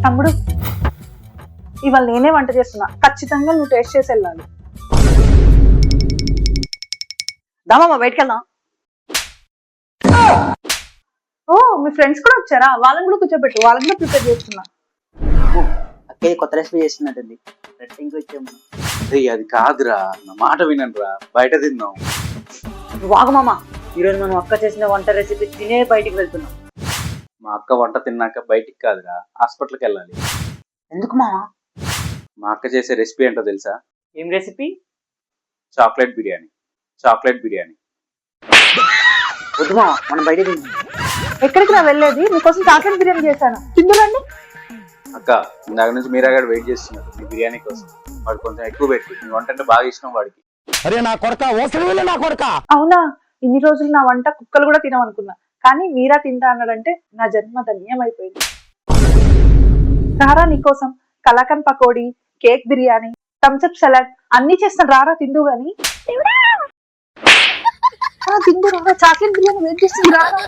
తమ్ముడు, ఇవాళ నేనే వంట చేస్తున్నా, ఖచ్చితంగా నువ్వు టేస్ట్ చేసి వెళ్ళాలి. దామమ్మ బయటకు వెళ్దాం. ఓ, మీ ఫ్రెండ్స్ కూడా వచ్చారా? వాళ్ళని కూడా కూర్చోబెట్టు, వాళ్ళని కూడా ప్రిపేర్ చేస్తున్నా. అక్కే కొత్త రెసిపీ చేస్తున్నట్టుంది. అది కాదురా, నా మాట వినండిరా, బయట తిందాం. వాగమామ, ఈరోజు మనం అక్క చేసిన వంట రెసిపీ తినే బయటికి వెళ్తున్నాం. మా అక్క వంట తిన్నాక బయటికి కాదురా, హాస్పిటల్కి వెళ్ళాలి. ఎందుకు మామ? మా అక్క చేసే రెసిపీ ఏంటో తెలుసా? ఏం recipe? Chocolate biryani. Chocolate biryani. వద్దు మామ, మనం బయట తిందాం. ఎక్కడికి నా వెళ్ళేది? మీకోసం చాక్లెట్ బిర్యానీ చేశాను, తిందురండి. అక్క, ఇందాక నుంచి మీరాగాడు వెయిట్ చేస్తున్నాడు మీ బిర్యానీ కోసం. వాడు కొంచెం ఎక్కువ పెట్టి, మీ వంట అంటే బాగా ఇష్టం వాడికి. అరే నా కొడక, ఓసలి నా కొడక. అవునా, ఇన్ని రోజులు నా వంట కుక్కలు కూడా తినమనుకున్నా, కానీ మీరా తింటా అన్నాడంటే నా జన్మ ధన్యం అయిపోయింది. రారా, నీకోసం kalakand pakodi, cake biryani, Thums Up salad అన్ని చేస్తాను, రారా తిందు గాని. తిందు రారా, చాక్లెట్ బిర్యానీ వెయిట్ చేస్తుంది, రారా.